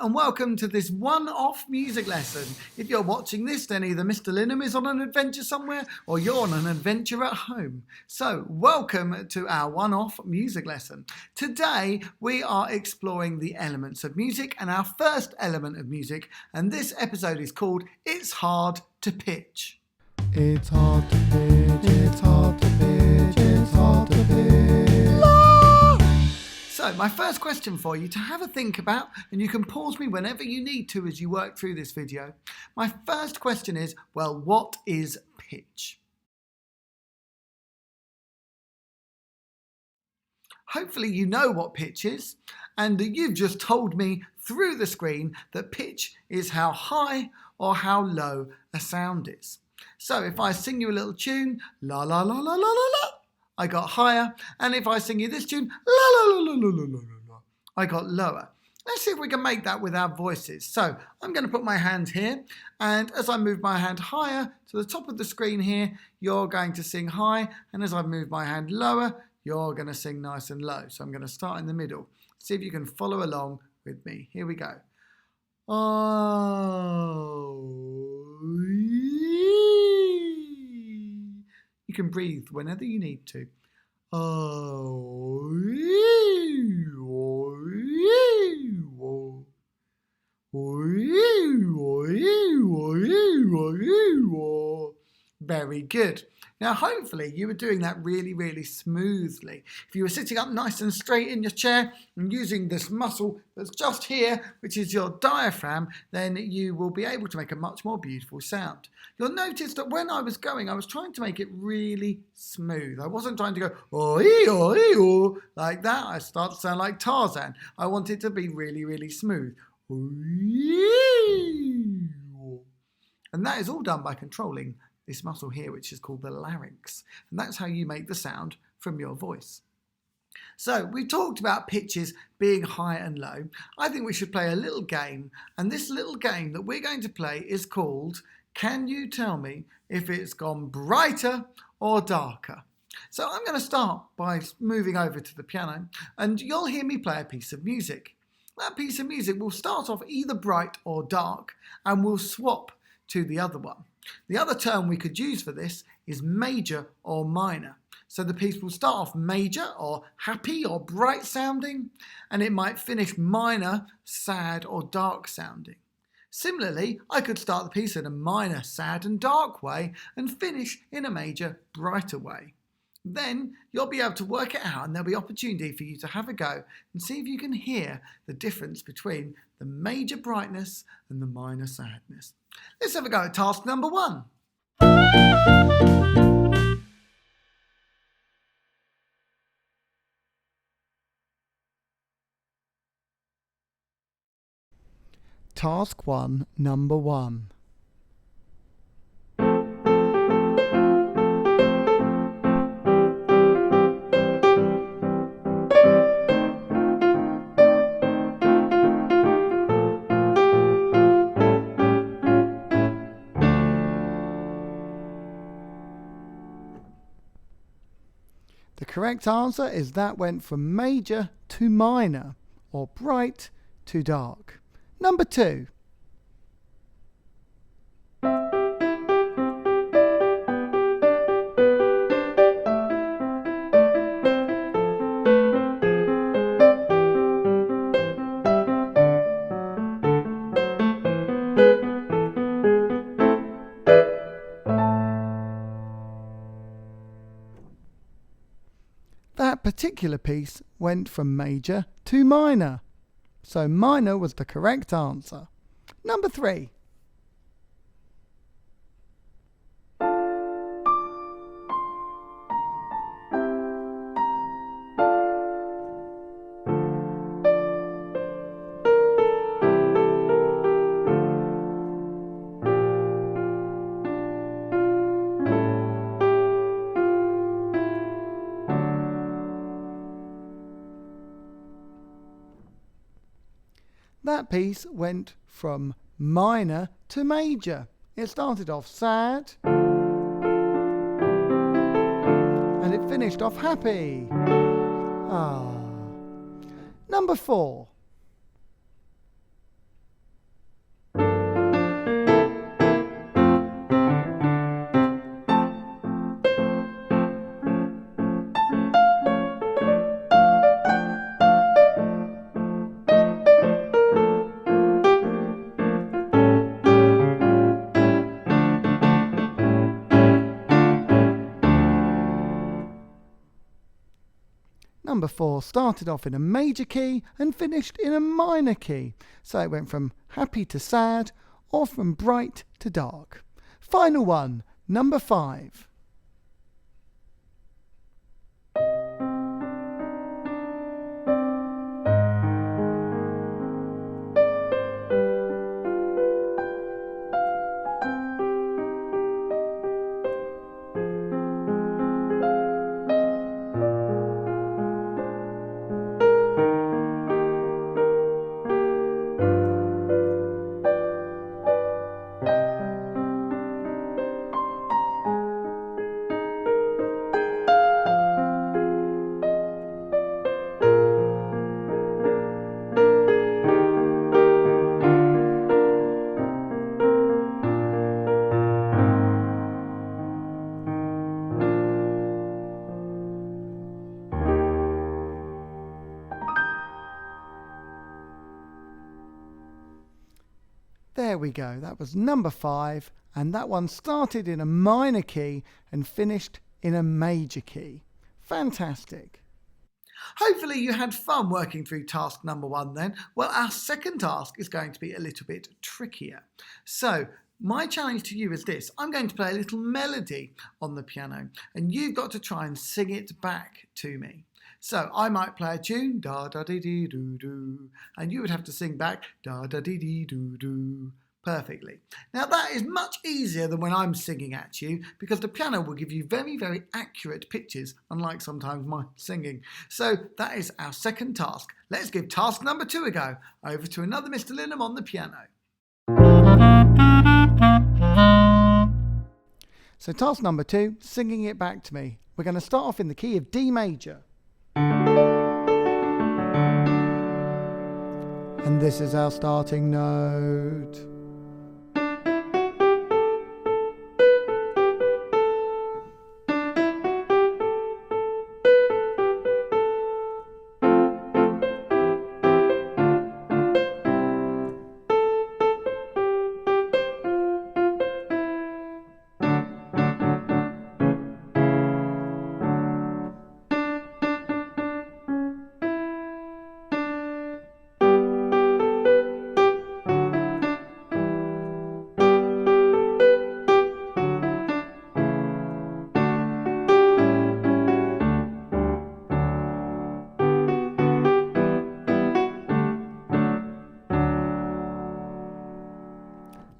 and welcome to this one-off music lesson. If you're watching this, then either Mr. Linham is on an adventure somewhere or you're on an adventure at home. So, welcome to our one-off music lesson. Today, we are exploring the elements of music and our first element of music, and this episode is called It's Hard to Pitch. It's hard to pitch, it's hard to pitch, it's hard to pitch. So, my first question for you to have a think about, and you can pause me whenever you need to as you work through this video. My first question is, well, what is pitch? Hopefully you know what pitch is, and you've just told me through the screen that pitch is how high or how low a sound is. So if I sing you a little tune, la la la la la la la, I got higher, and if I sing you this tune, la la la la la la la la, I got lower. Let's see if we can make that with our voices. So I'm going to put my hand here, and as I move my hand higher to the top of the screen here, you're going to sing high, and as I move my hand lower, you're going to sing nice and low. So I'm going to start in the middle. See if you can follow along with me. Here we go. You can breathe whenever you need to. Very good. Now, hopefully you were doing that really, really smoothly. If you were sitting up nice and straight in your chair and using this muscle that's just here, which is your diaphragm, then you will be able to make a much more beautiful sound. You'll notice that when I was going, I was trying to make it really smooth. I wasn't trying to go, oh, like that. I start to sound like Tarzan. I want it to be really, really smooth. And that is all done by controlling this muscle here, which is called the larynx. And that's how you make the sound from your voice. So we've talked about pitches being high and low. I think we should play a little game. And this little game that we're going to play is called, Can You Tell Me If It's Gone Brighter or Darker? So I'm going to start by moving over to the piano, and you'll hear me play a piece of music. That piece of music will start off either bright or dark, and we'll swap to the other one. The other term we could use for this is major or minor. So the piece will start off major or happy or bright sounding, and it might finish minor, sad or dark sounding. Similarly, I could start the piece in a minor, sad and dark way and finish in a major, brighter way. Then you'll be able to work it out, and there'll be opportunity for you to have a go and see if you can hear the difference between the major brightness and the minor sadness. Let's have a go at task number 1. Task 1, number 1. The correct answer is that went from major to minor, or bright to dark. Number 2. That particular piece went from major to minor, so minor was the correct answer. Number 3. That piece went from minor to major. It started off sad and it finished off happy. Number 4. Number 4 started off in a major key and finished in a minor key. So it went from happy to sad or from bright to dark. Final one, number 5. There we go, that was number 5, and that one started in a minor key and finished in a major key. Fantastic. Hopefully you had fun working through task number 1 then. Well, our second task is going to be a little bit trickier. So my challenge to you is this. I'm going to play a little melody on the piano and you've got to try and sing it back to me. So I might play a tune, da da dee dee doo doo, and you would have to sing back, da da dee dee doo doo, perfectly. Now that is much easier than when I'm singing at you because the piano will give you very, very accurate pitches, unlike sometimes my singing. So that is our second task. Let's give task number 2 a go. Over to another Mr. Linham on the piano. So task number 2, singing it back to me. We're going to start off in the key of D major. And this is our starting note.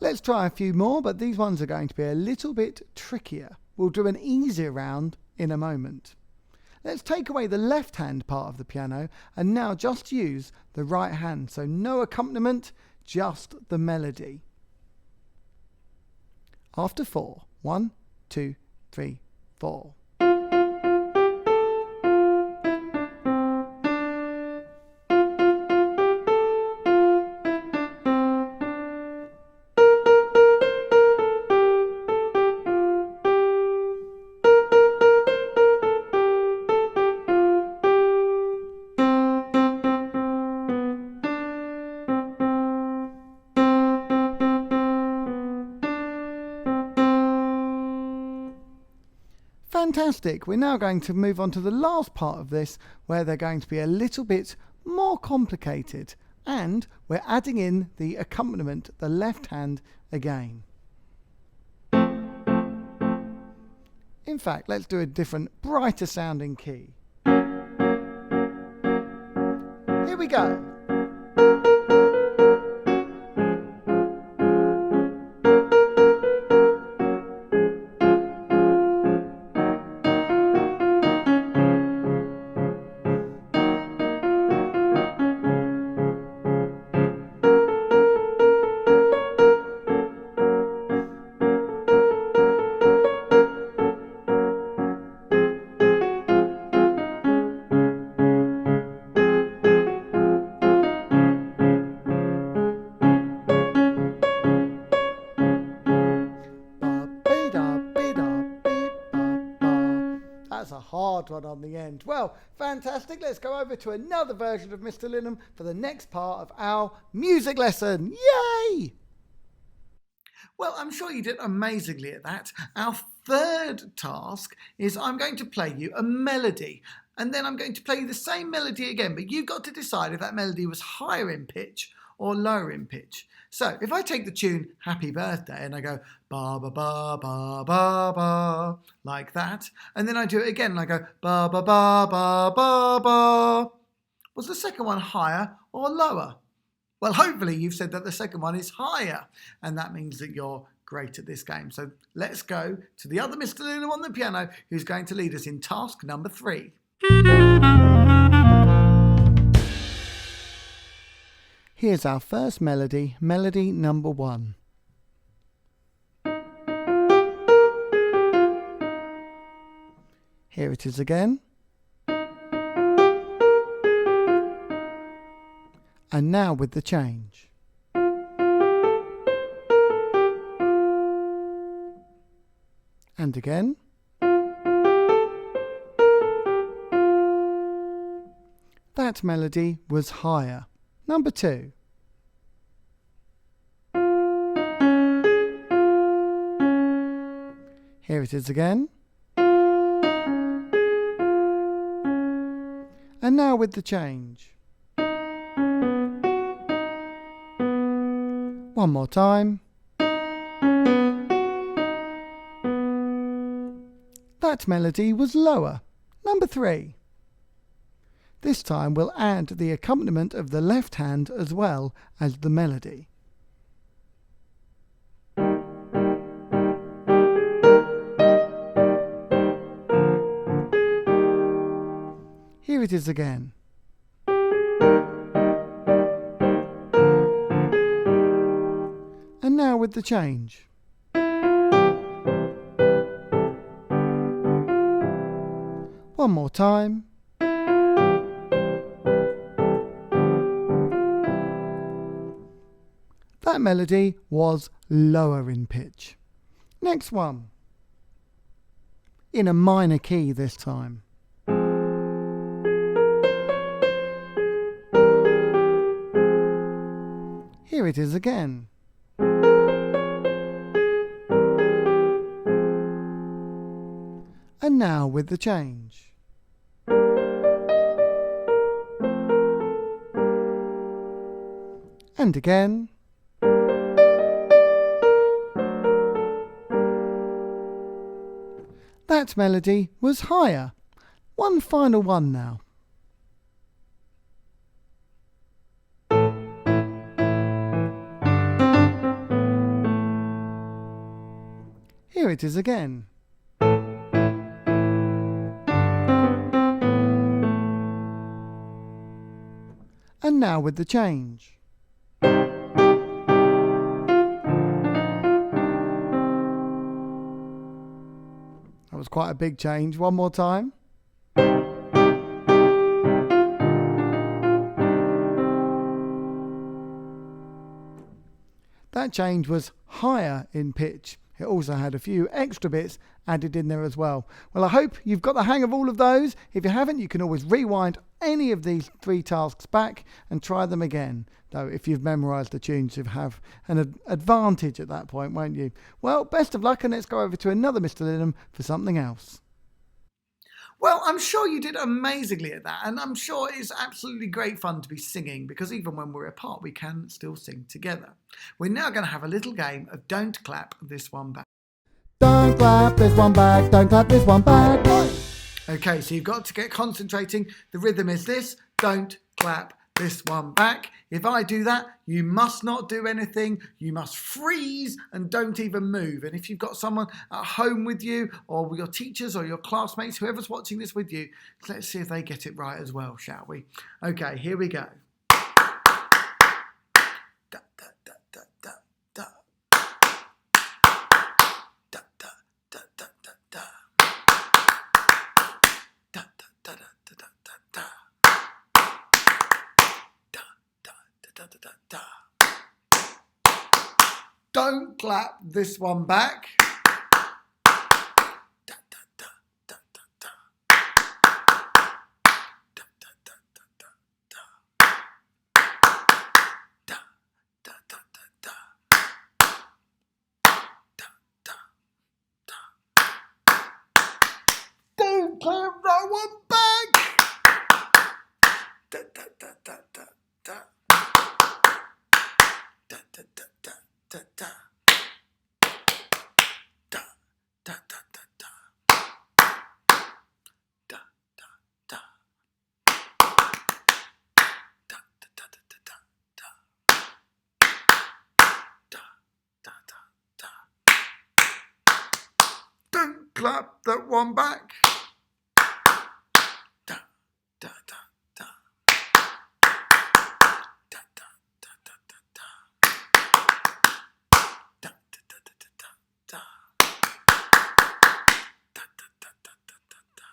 Let's try a few more, but these ones are going to be a little bit trickier. We'll do an easier round in a moment. Let's take away the left hand part of the piano and now just use the right hand. So no accompaniment, just the melody. After 4, 1, 2, 3, 4. Fantastic. We're now going to move on to the last part of this where they're going to be a little bit more complicated and we're adding in the accompaniment, the left hand again. In fact, let's do a different, brighter sounding key. Here we go. That's a hard one on the end. Well, fantastic. Let's go over to another version of Mr. Linham for the next part of our music lesson. Yay! Well, I'm sure you did amazingly at that. Our third task is I'm going to play you a melody. and then I'm going to play the same melody again, but you've got to decide if that melody was higher in pitch or lower in pitch. So if I take the tune Happy Birthday and I go ba ba ba ba ba ba like that, and then I do it again and I go ba ba ba ba ba ba, was the second one higher or lower? Well, hopefully you've said that the second one is higher, and that means that you're great at this game. So let's go to the other Mr. Linham on the piano, who's going to lead us in task number 3. Here's our first melody, melody number 1. Here it is again. And now with the change. And again. That melody was higher. Number 2. Here it is again. And now with the change. One more time. That melody was lower. Number 3. This time we'll add the accompaniment of the left hand as well as the melody. Here it is again. And now with the change. One more time. That melody was lower in pitch. Next one. In a minor key this time. Here it is again. And now with the change. And again. That melody was higher. One final one now. Here it is again. And now with the change. That was quite a big change. One more time. That change was higher in pitch. It also had a few extra bits added in there as well. Well, I hope you've got the hang of all of those. If you haven't, you can always rewind any of these 3 tasks back and try them again. Though if you've memorised the tunes, you'll have an advantage at that point, won't you? Well, best of luck, and let's go over to another Mr. Linham for something else. Well, I'm sure you did amazingly at that, and I'm sure it's absolutely great fun to be singing, because even when we're apart, we can still sing together. We're now going to have a little game of Don't Clap This One Back. Don't clap this one back, don't clap this one back. Okay, so you've got to get concentrating. The rhythm is this: don't clap this one back. If I do that, you must not do anything. You must freeze and don't even move. And if you've got someone at home with you, or your teachers or your classmates, whoever's watching this with you, let's see if they get it right as well, shall we? Okay, here we go. Don't clap this one back. Don't clap that one back. clap that one back. Da, da, da, da. Da, da, da, da, da, da. Da, da, da, da, da, da, da. Da, da, da, da, da, da, da.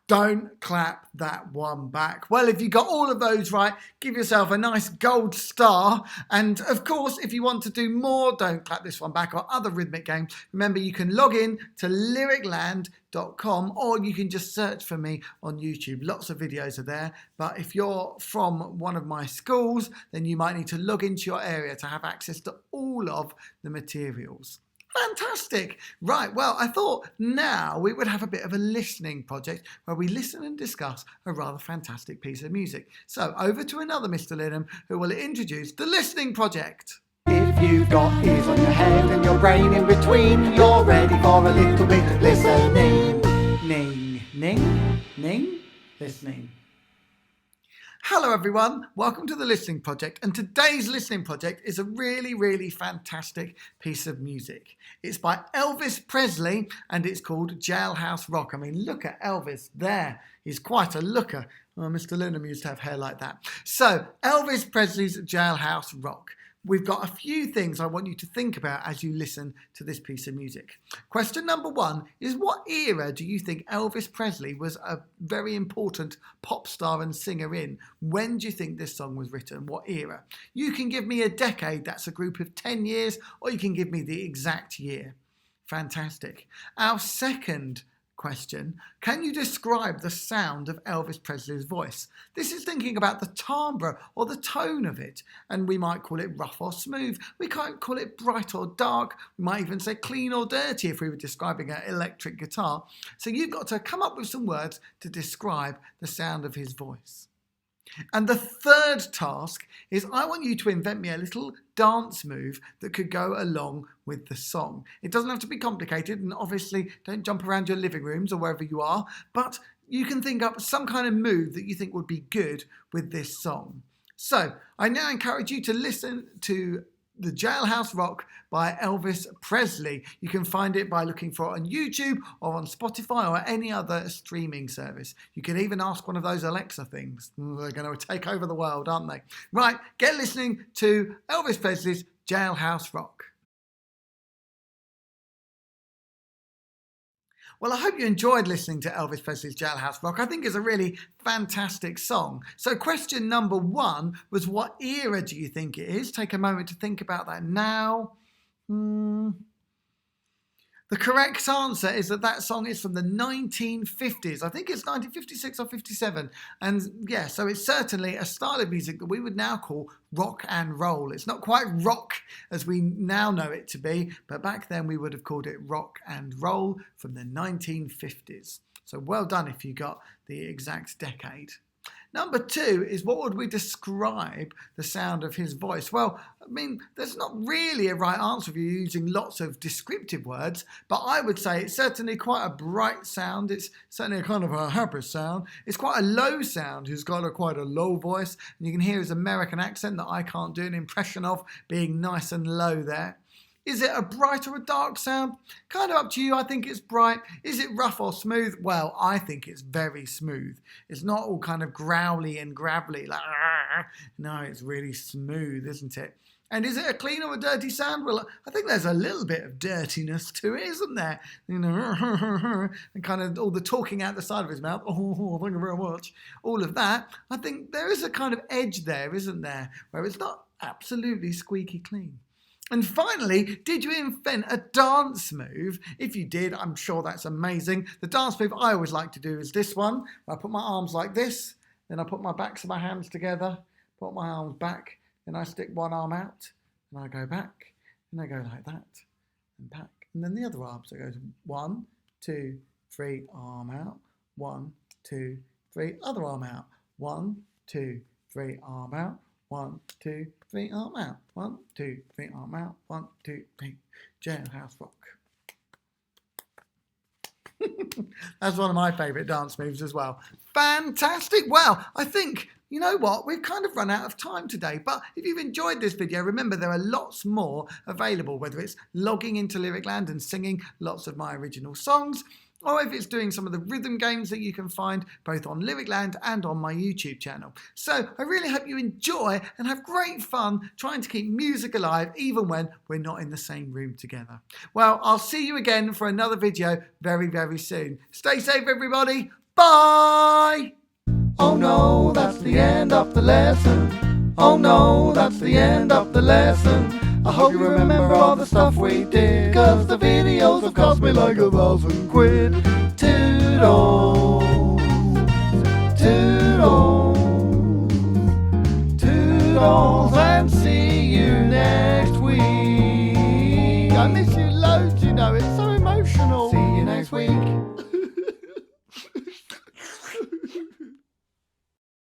Don't clap that one back. Well, if you got all of those right, give yourself a nice gold star. And of course, if you want to do more Don't Clap This One Back or other rhythmic games, remember you can log in to LyricLand.com or you can just search for me on YouTube. Lots of videos are there. But if you're from one of my schools, then you might need to log into your area to have access to all of the materials. Fantastic. Right, well, I thought now we would have a bit of a listening project where we listen and discuss a rather fantastic piece of music. So over to another Mr. Linham who will introduce the listening project. If you've got ears on your head and your brain in between, you're ready for a little bit of listening. Ning, ning, ning, listening. Hello everyone, welcome to the Listening Project, and today's Listening Project is a really, really fantastic piece of music. It's by Elvis Presley and it's called Jailhouse Rock. I mean, look at Elvis there. He's quite a looker. Well, Mr. Linham used to have hair like that. So, Elvis Presley's Jailhouse Rock. We've got a few things I want you to think about as you listen to this piece of music. Question number one is, what era do you think Elvis Presley was a very important pop star and singer in? When do you think this song was written? What era? You can give me a decade, that's a group of 10 years, or you can give me the exact year. Fantastic. Our second question, can you describe the sound of Elvis Presley's voice? This is thinking about the timbre or the tone of it, and we might call it rough or smooth. We can't call it bright or dark. We might even say clean or dirty if we were describing an electric guitar. So you've got to come up with some words to describe the sound of his voice. And the third task is, I want you to invent me a little dance move that could go along with the song. It doesn't have to be complicated, and obviously don't jump around your living rooms or wherever you are, but you can think up some kind of move that you think would be good with this song. So I now encourage you to listen to the Jailhouse Rock by Elvis Presley. You can find it by looking for it on YouTube or on Spotify or any other streaming service. You can even ask one of those Alexa things. They're going to take over the world, aren't they? Right, get listening to Elvis Presley's Jailhouse Rock. Well, I hope you enjoyed listening to Elvis Presley's Jailhouse Rock. I think it's a really fantastic song. So question number one was, what era do you think it is? Take a moment to think about that now. The correct answer is that song is from the 1950s. I think it's 1956 or 57. And yeah, so it's certainly a style of music that we would now call rock and roll. It's not quite rock as we now know it to be, but back then we would have called it rock and roll from the 1950s. So well done if you got the exact decade. Number two is, what would we describe the sound of his voice? Well, I mean, there's not really a right answer if you're using lots of descriptive words, but I would say it's certainly quite a bright sound. It's certainly a kind of a happy sound. It's quite a low sound. He's got quite a low voice, and you can hear his American accent that I can't do an impression of, being nice and low there. Is it a bright or a dark sound? Kind of up to you. I think it's bright. Is it rough or smooth? Well, I think it's very smooth. It's not all kind of growly and gravelly, like, no, it's really smooth, isn't it? And is it a clean or a dirty sound? Well, I think there's a little bit of dirtiness to it, isn't there? You know, and kind of all the talking out the side of his mouth. Oh, thank you very much. All of that. I think there is a kind of edge there, isn't there? Where it's not absolutely squeaky clean. And finally, did you invent a dance move? If you did, I'm sure that's amazing. The dance move I always like to do is this one. I put my arms like this, then I put my backs of my hands together, put my arms back, then I stick one arm out, and I go back, and I go like that, and back. And then the other arm, so it goes 1, 2, 3, arm out, 1, 2, 3, other arm out, 1, 2, 3, arm out, 1, 2, 3, arm out. 1, 2, 3, arm out. 1, 2, 3. Jailhouse Rock. That's one of my favourite dance moves as well. Fantastic. Well, I think, you know what, we've kind of run out of time today, but if you've enjoyed this video, remember there are lots more available, whether it's logging into LyricLand and singing lots of my original songs, or if it's doing some of the rhythm games that you can find both on LyricLand and on my YouTube channel. So I really hope you enjoy and have great fun trying to keep music alive even when we're not in the same room together. Well, I'll see you again for another video very, very soon. Stay safe, everybody. Bye! Oh no, that's the end of the lesson. Oh no, that's the end of the lesson. I hope you remember all the stuff we did, 'cause the videos have cost me like £1,000. Toodles, toodles, toodles, and see you next week. I miss you loads, you know it.